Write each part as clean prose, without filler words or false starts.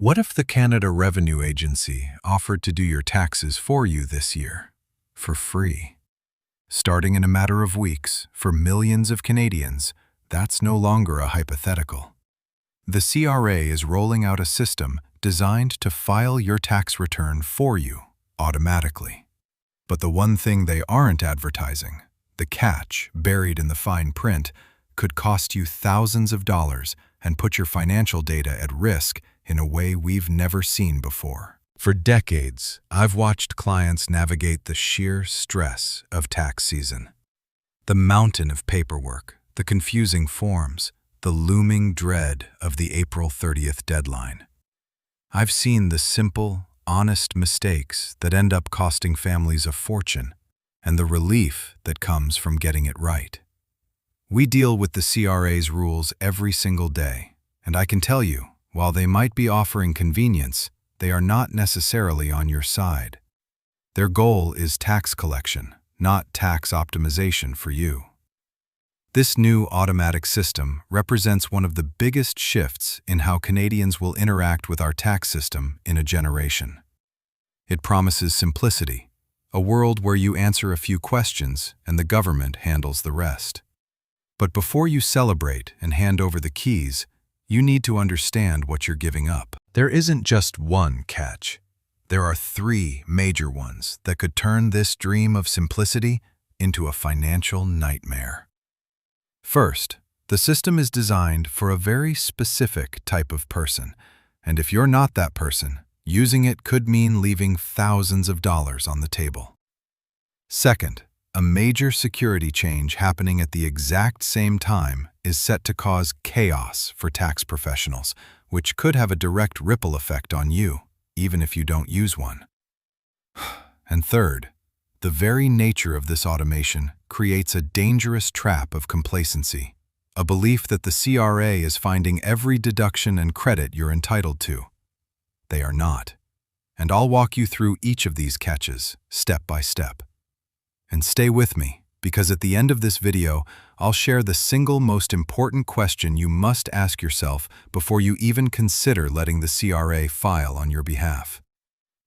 What if the Canada Revenue Agency offered to do your taxes for you this year, for free? Starting in a matter of weeks, for millions of Canadians, that's no longer a hypothetical. The CRA is rolling out a system designed to file your tax return for you, automatically. But the one thing they aren't advertising, the catch buried in the fine print, could cost you thousands of dollars and put your financial data at risk in a way we've never seen before. For decades, I've watched clients navigate the sheer stress of tax season. The mountain of paperwork, the confusing forms, the looming dread of the April 30th deadline. I've seen the simple, honest mistakes that end up costing families a fortune, and the relief that comes from getting it right. We deal with the CRA's rules every single day, and I can tell you, while they might be offering convenience, they are not necessarily on your side. Their goal is tax collection, not tax optimization for you. This new automatic system represents one of the biggest shifts in how Canadians will interact with our tax system in a generation. It promises simplicity, a world where you answer a few questions and the government handles the rest. But before you celebrate and hand over the keys, you need to understand what you're giving up. There isn't just one catch. There are three major ones that could turn this dream of simplicity into a financial nightmare. First, the system is designed for a very specific type of person, and if you're not that person, using it could mean leaving thousands of dollars on the table. Second, a major security change happening at the exact same time is set to cause chaos for tax professionals, which could have a direct ripple effect on you, even if you don't use one. And third, the very nature of this automation creates a dangerous trap of complacency, a belief that the CRA is finding every deduction and credit you're entitled to. They are not. And I'll walk you through each of these catches, step by step. And stay with me, because at the end of this video, I'll share the single most important question you must ask yourself before you even consider letting the CRA file on your behalf.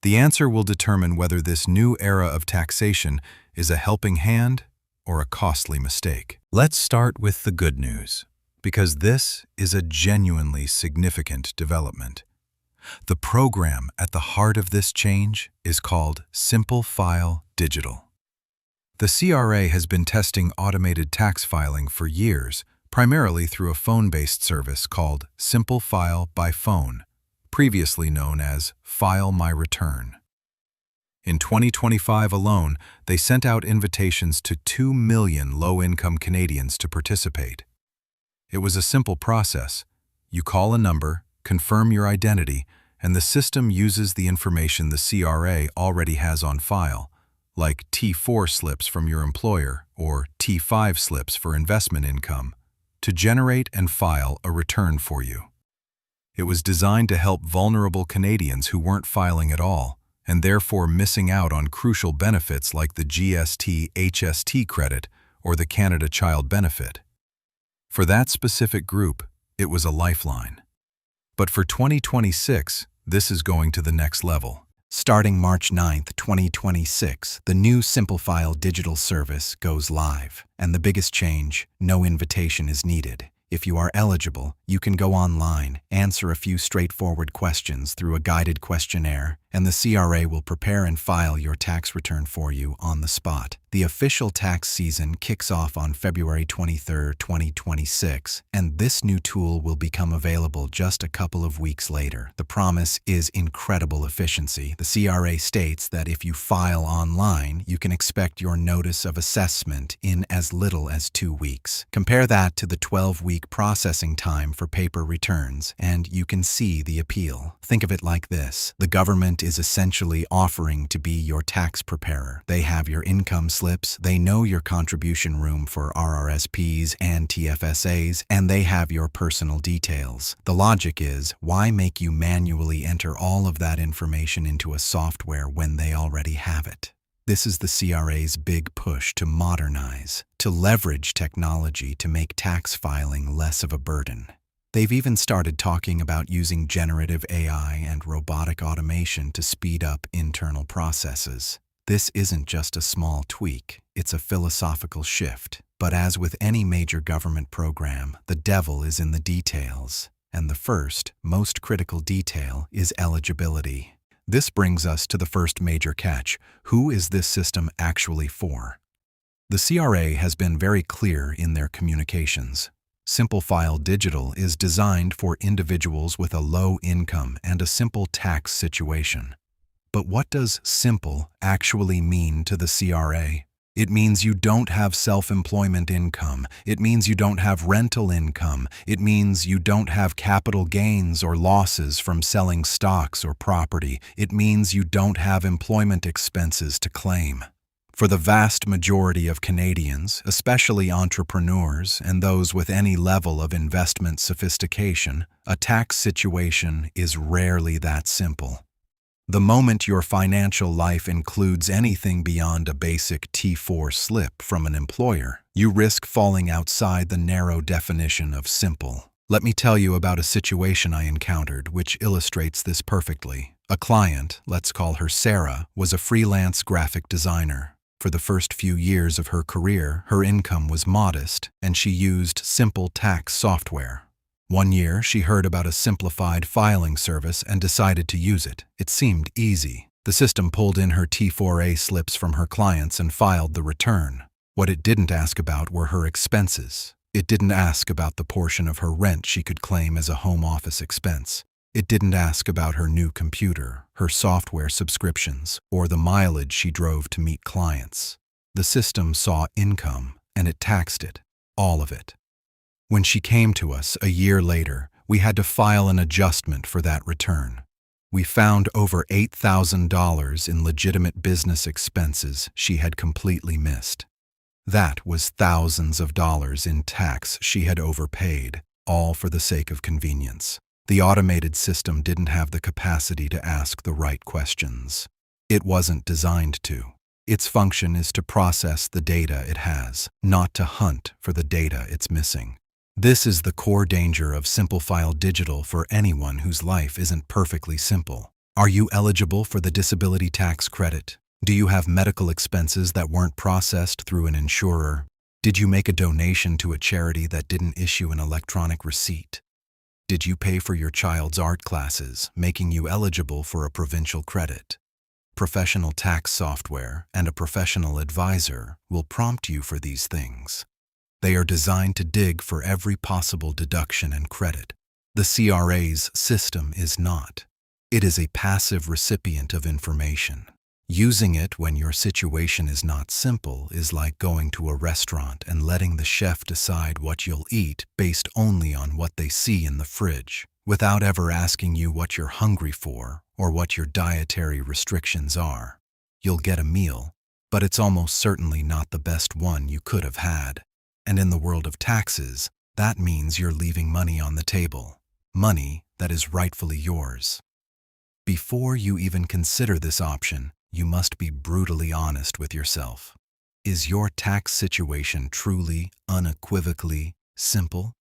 The answer will determine whether this new era of taxation is a helping hand or a costly mistake. Let's start with the good news, because this is a genuinely significant development. The program at the heart of this change is called Simple File Digital. The CRA has been testing automated tax filing for years, primarily through a phone-based service called Simple File by Phone, previously known as File My Return. In 2025 alone, they sent out invitations to 2 million low-income Canadians to participate. It was a simple process. You call a number, confirm your identity, and the system uses the information the CRA already has on file, like T4 slips from your employer or T5 slips for investment income, to generate and file a return for you. It was designed to help vulnerable Canadians who weren't filing at all, and therefore missing out on crucial benefits like the GST/HST credit or the Canada Child Benefit. For that specific group, it was a lifeline. But for 2026, this is going to the next level. Starting March 9, 2026, the new Simple File digital service goes live. And the biggest change, no invitation is needed. If you are eligible, you can go online, answer a few straightforward questions through a guided questionnaire, and the CRA will prepare and file your tax return for you on the spot. The official tax season kicks off on February 23, 2026, and this new tool will become available just a couple of weeks later. The promise is incredible efficiency. The CRA states that if you file online, you can expect your notice of assessment in as little as 2 weeks. Compare that to the 12-week processing time for paper returns, and you can see the appeal. Think of it like this. The government is essentially offering to be your tax preparer. They have your income slips, they know your contribution room for RRSPs and TFSAs, and they have your personal details. The logic is, why make you manually enter all of that information into a software when they already have it? This is the CRA's big push to modernize, to leverage technology to make tax filing less of a burden. They've even started talking about using generative AI and robotic automation to speed up internal processes. This isn't just a small tweak, it's a philosophical shift. But as with any major government program, the devil is in the details. And the first, most critical detail is eligibility. This brings us to the first major catch. Who is this system actually for? The CRA has been very clear in their communications. Simplifile Digital is designed for individuals with a low income and a simple tax situation. But what does simple actually mean to the CRA? It means you don't have self-employment income. It means you don't have rental income. It means you don't have capital gains or losses from selling stocks or property. It means you don't have employment expenses to claim. For the vast majority of Canadians, especially entrepreneurs and those with any level of investment sophistication, a tax situation is rarely that simple. The moment your financial life includes anything beyond a basic T4 slip from an employer, you risk falling outside the narrow definition of simple. Let me tell you about a situation I encountered which illustrates this perfectly. A client, let's call her Sarah, was a freelance graphic designer. For the first few years of her career, her income was modest, and she used simple tax software. One year, she heard about a simplified filing service and decided to use it. It seemed easy. The system pulled in her T4A slips from her clients and filed the return. What it didn't ask about were her expenses. It didn't ask about the portion of her rent she could claim as a home office expense. It didn't ask about her new computer, her software subscriptions, or the mileage she drove to meet clients. The system saw income, and it taxed it, all of it. When she came to us a year later, we had to file an adjustment for that return. We found over $8,000 in legitimate business expenses she had completely missed. That was thousands of dollars in tax she had overpaid, all for the sake of convenience. The automated system didn't have the capacity to ask the right questions. It wasn't designed to. Its function is to process the data it has, not to hunt for the data it's missing. This is the core danger of Simplifile Digital for anyone whose life isn't perfectly simple. Are you eligible for the disability tax credit? Do you have medical expenses that weren't processed through an insurer? Did you make a donation to a charity that didn't issue an electronic receipt? Did you pay for your child's art classes, making you eligible for a provincial credit? Professional tax software and a professional advisor will prompt you for these things. They are designed to dig for every possible deduction and credit. The CRA's system is not. It is a passive recipient of information. Using it when your situation is not simple is like going to a restaurant and letting the chef decide what you'll eat based only on what they see in the fridge, without ever asking you what you're hungry for or what your dietary restrictions are. You'll get a meal, but it's almost certainly not the best one you could have had. And in the world of taxes, that means you're leaving money on the table, money that is rightfully yours. Before you even consider this option, you must be brutally honest with yourself. Is your tax situation truly, unequivocally simple?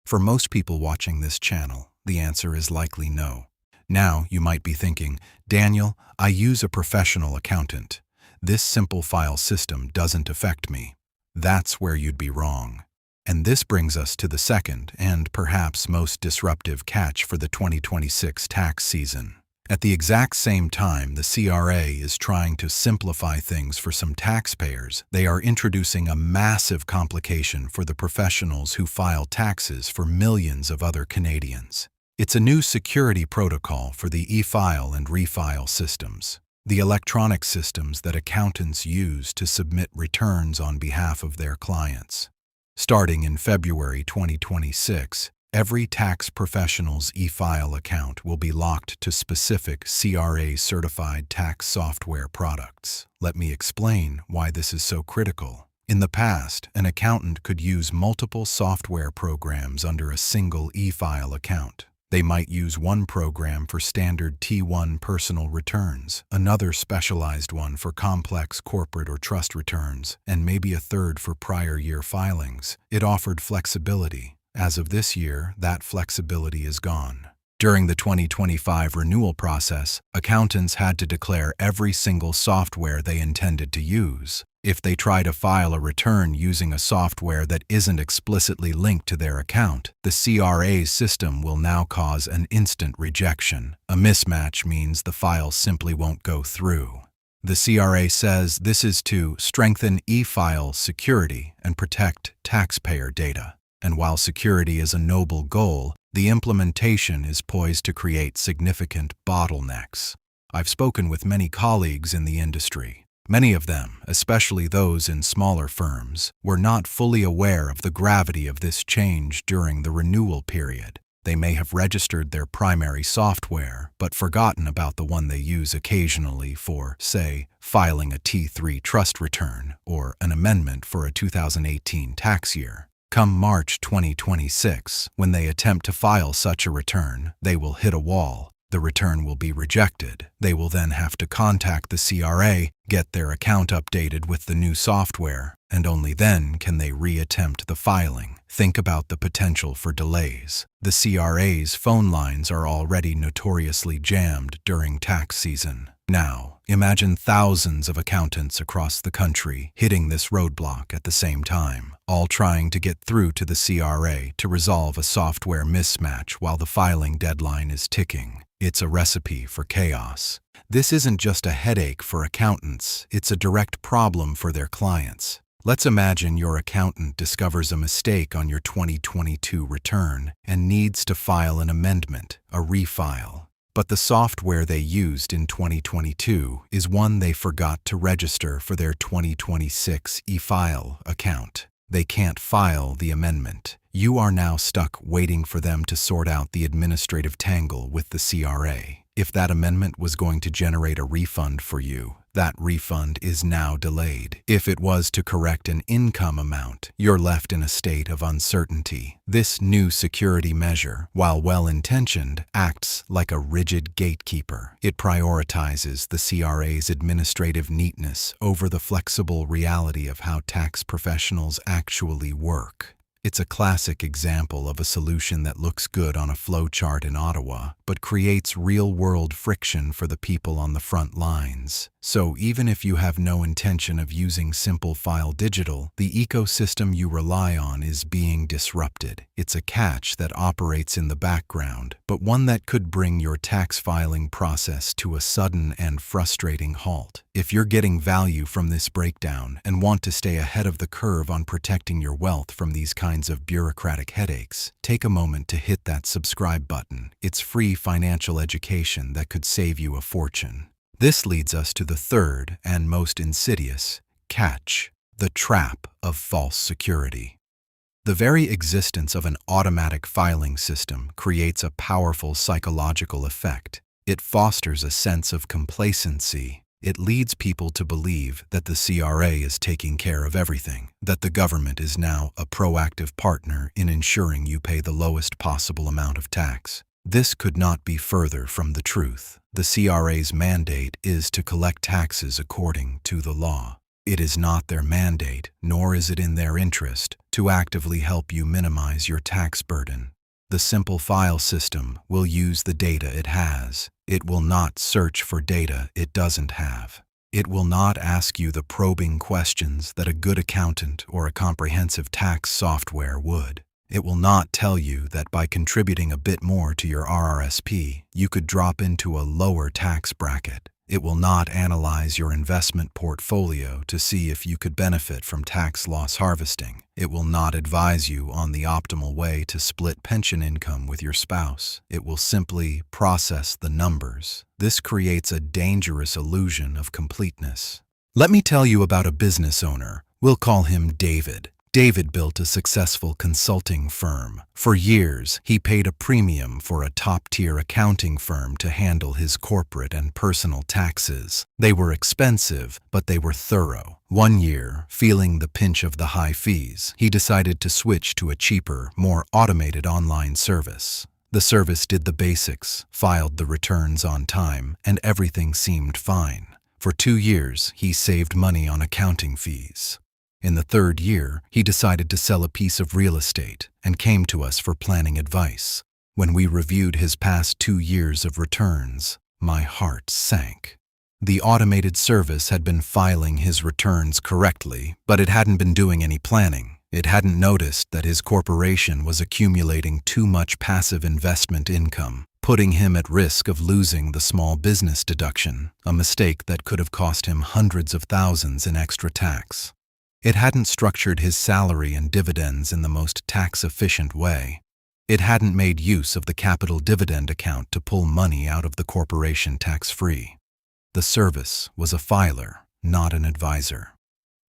For most people watching this channel, the answer is likely no. Now you might be thinking, Daniel, I use a professional accountant. This Simplifile system doesn't affect me. That's where you'd be wrong. And this brings us to the second and perhaps most disruptive catch for the 2026 tax season. At the exact same time the CRA is trying to simplify things for some taxpayers, they are introducing a massive complication for the professionals who file taxes for millions of other Canadians. It's a new security protocol for the e-file and refile systems, the electronic systems that accountants use to submit returns on behalf of their clients. Starting in February 2026, every tax professional's e-file account will be locked to specific CRA-certified tax software products. Let me explain why this is so critical. In the past, an accountant could use multiple software programs under a single e-file account. They might use one program for standard T1 personal returns, another specialized one for complex corporate or trust returns, and maybe a third for prior year filings. It offered flexibility, As of this year, that flexibility is gone. During the 2025 renewal process, accountants had to declare every single software they intended to use. If they try to file a return using a software that isn't explicitly linked to their account, the CRA's system will now cause an instant rejection. A mismatch means the file simply won't go through. The CRA says this is to strengthen e-file security and protect taxpayer data. And while security is a noble goal, the implementation is poised to create significant bottlenecks. I've spoken with many colleagues in the industry. Many of them, especially those in smaller firms, were not fully aware of the gravity of this change during the renewal period. They may have registered their primary software, but forgotten about the one they use occasionally for, say, filing a T3 trust return or an amendment for a 2018 tax year. Come March 2026, when they attempt to file such a return, they will hit a wall. The return will be rejected. They will then have to contact the CRA, get their account updated with the new software, and only then can they re-attempt the filing. Think about the potential for delays. The CRA's phone lines are already notoriously jammed during tax season. Now, imagine thousands of accountants across the country hitting this roadblock at the same time, all trying to get through to the CRA to resolve a software mismatch while the filing deadline is ticking. It's a recipe for chaos. This isn't just a headache for accountants, it's a direct problem for their clients. Let's imagine your accountant discovers a mistake on your 2022 return and needs to file an amendment, a refile. But the software they used in 2022 is one they forgot to register for their 2026 e-file account. They can't file the amendment. You are now stuck waiting for them to sort out the administrative tangle with the CRA. If that amendment was going to generate a refund for you, that refund is now delayed. If it was to correct an income amount, you're left in a state of uncertainty. This new security measure, while well-intentioned, acts like a rigid gatekeeper. It prioritizes the CRA's administrative neatness over the flexible reality of how tax professionals actually work. It's a classic example of a solution that looks good on a flowchart in Ottawa, but creates real-world friction for the people on the front lines. So even if you have no intention of using Simple File Digital, the ecosystem you rely on is being disrupted. It's a catch that operates in the background, but one that could bring your tax filing process to a sudden and frustrating halt. If you're getting value from this breakdown and want to stay ahead of the curve on protecting your wealth from these kinds of bureaucratic headaches, take a moment to hit that subscribe button. It's free financial education that could save you a fortune. This leads us to the third and most insidious catch, the trap of false security. The very existence of an automatic filing system creates a powerful psychological effect. It fosters a sense of complacency. It leads people to believe that the CRA is taking care of everything, that the government is now a proactive partner in ensuring you pay the lowest possible amount of tax. This could not be further from the truth. The CRA's mandate is to collect taxes according to the law. It is not their mandate, nor is it in their interest, to actively help you minimize your tax burden. The Simple File system will use the data it has. It will not search for data it doesn't have. It will not ask you the probing questions that a good accountant or a comprehensive tax software would. It will not tell you that by contributing a bit more to your RRSP, you could drop into a lower tax bracket. It will not analyze your investment portfolio to see if you could benefit from tax loss harvesting. It will not advise you on the optimal way to split pension income with your spouse. It will simply process the numbers. This creates a dangerous illusion of completeness. Let me tell you about a business owner. We'll call him David. David built a successful consulting firm. For years, he paid a premium for a top-tier accounting firm to handle his corporate and personal taxes. They were expensive, but they were thorough. One year, feeling the pinch of the high fees, he decided to switch to a cheaper, more automated online service. The service did the basics, filed the returns on time, and everything seemed fine. For 2 years, he saved money on accounting fees. In the third year, he decided to sell a piece of real estate and came to us for planning advice. When we reviewed his past 2 years of returns, my heart sank. The automated service had been filing his returns correctly, but it hadn't been doing any planning. It hadn't noticed that his corporation was accumulating too much passive investment income, putting him at risk of losing the small business deduction, a mistake that could have cost him hundreds of thousands in extra tax. It hadn't structured his salary and dividends in the most tax-efficient way. It hadn't made use of the capital dividend account to pull money out of the corporation tax-free. The service was a filer, not an advisor.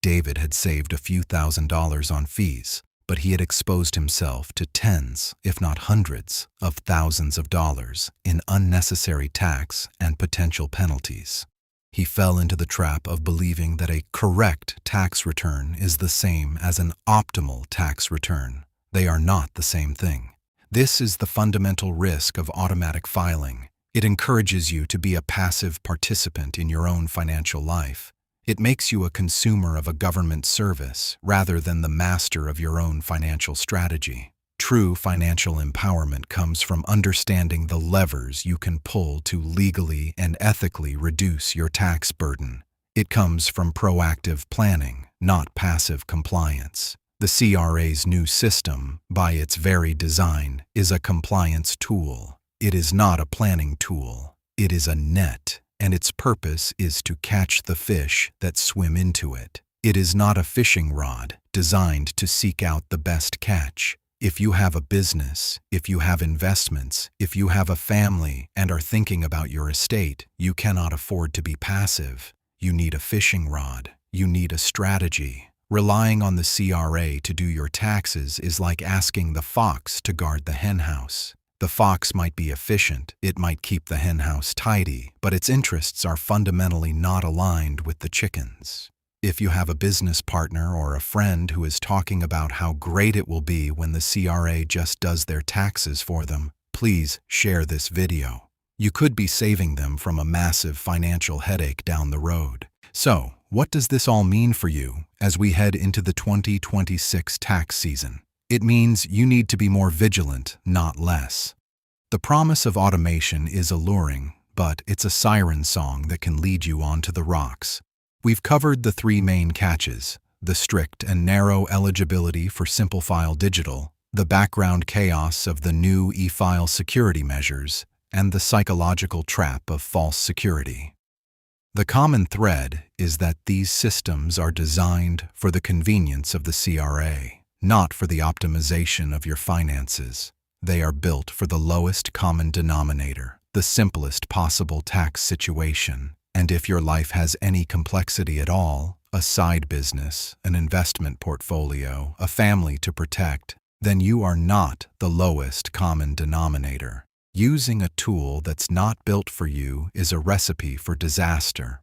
David had saved a few $1,000s on fees, but he had exposed himself to tens, if not hundreds, of thousands of dollars in unnecessary tax and potential penalties. He fell into the trap of believing that a correct tax return is the same as an optimal tax return. They are not the same thing. This is the fundamental risk of automatic filing. It encourages you to be a passive participant in your own financial life. It makes you a consumer of a government service rather than the master of your own financial strategy. True financial empowerment comes from understanding the levers you can pull to legally and ethically reduce your tax burden. It comes from proactive planning, not passive compliance. The CRA's new system, by its very design, is a compliance tool. It is not a planning tool. It is a net, and its purpose is to catch the fish that swim into it. It is not a fishing rod designed to seek out the best catch. If you have a business, if you have investments, if you have a family and are thinking about your estate, you cannot afford to be passive. You need a fishing rod. You need a strategy. Relying on the CRA to do your taxes is like asking the fox to guard the henhouse. The fox might be efficient, it might keep the henhouse tidy, but its interests are fundamentally not aligned with the chickens. If you have a business partner or a friend who is talking about how great it will be when the CRA just does their taxes for them, please share this video. You could be saving them from a massive financial headache down the road. So, what does this all mean for you as we head into the 2026 tax season? It means you need to be more vigilant, not less. The promise of automation is alluring, but it's a siren song that can lead you onto the rocks. We've covered the 3 main catches: the strict and narrow eligibility for Simple File Digital, the background chaos of the new e-file security measures, and the psychological trap of false security. The common thread is that these systems are designed for the convenience of the CRA, not for the optimization of your finances. They are built for the lowest common denominator, the simplest possible tax situation. And if your life has any complexity at all, a side business, an investment portfolio, a family to protect, then you are not the lowest common denominator. Using a tool that's not built for you is a recipe for disaster.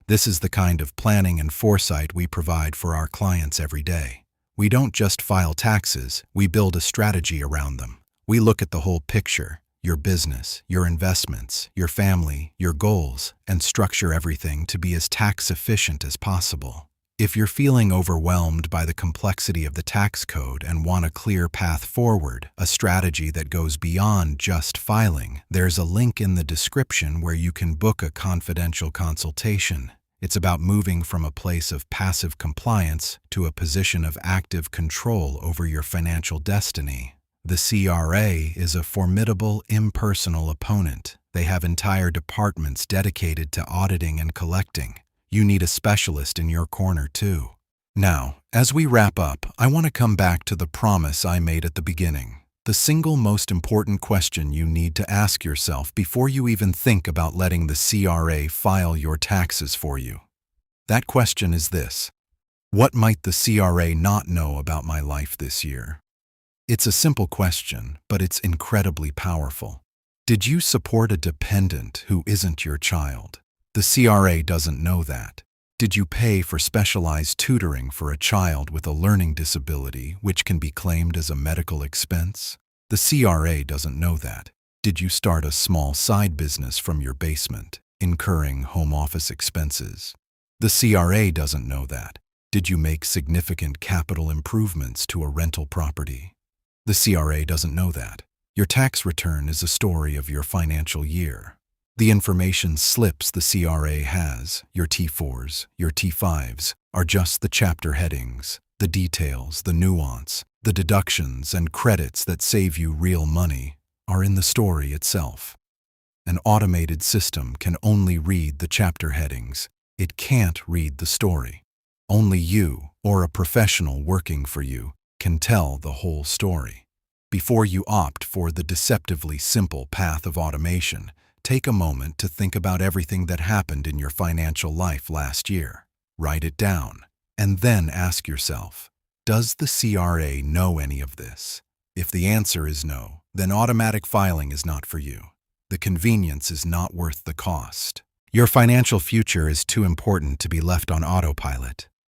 This is the kind of planning and foresight we provide for our clients every day. We don't just file taxes, we build a strategy around them. We look at the whole picture, your business, your investments, your family, your goals, and structure everything to be as tax efficient as possible. If you're feeling overwhelmed by the complexity of the tax code and want a clear path forward, a strategy that goes beyond just filing, there's a link in the description where you can book a confidential consultation. It's about moving from a place of passive compliance to a position of active control over your financial destiny. The CRA is a formidable impersonal opponent. They have entire departments dedicated to auditing and collecting. You need a specialist in your corner too. Now, as we wrap up, I want to come back to the promise I made at the beginning. The single most important question you need to ask yourself before you even think about letting the CRA file your taxes for you. That question is this: what might the CRA not know about my life this year? It's a simple question, but it's incredibly powerful. Did you support a dependent who isn't your child? The CRA doesn't know that. Did you pay for specialized tutoring for a child with a learning disability, which can be claimed as a medical expense? The CRA doesn't know that. Did you start a small side business from your basement, incurring home office expenses? The CRA doesn't know that. Did you make significant capital improvements to a rental property? The CRA doesn't know that. Your tax return is a story of your financial year. The information slips the CRA has, your T4s, your T5s, are just the chapter headings, the details, the nuance, the deductions and credits that save you real money are in the story itself. An automated system can only read the chapter headings. It can't read the story. Only you, or a professional working for you, can tell the whole story. Before you opt for the deceptively simple path of automation, take a moment to think about everything that happened in your financial life last year. Write it down, and then ask yourself, does the CRA know any of this? If the answer is no, then automatic filing is not for you. The convenience is not worth the cost. Your financial future is too important to be left on autopilot.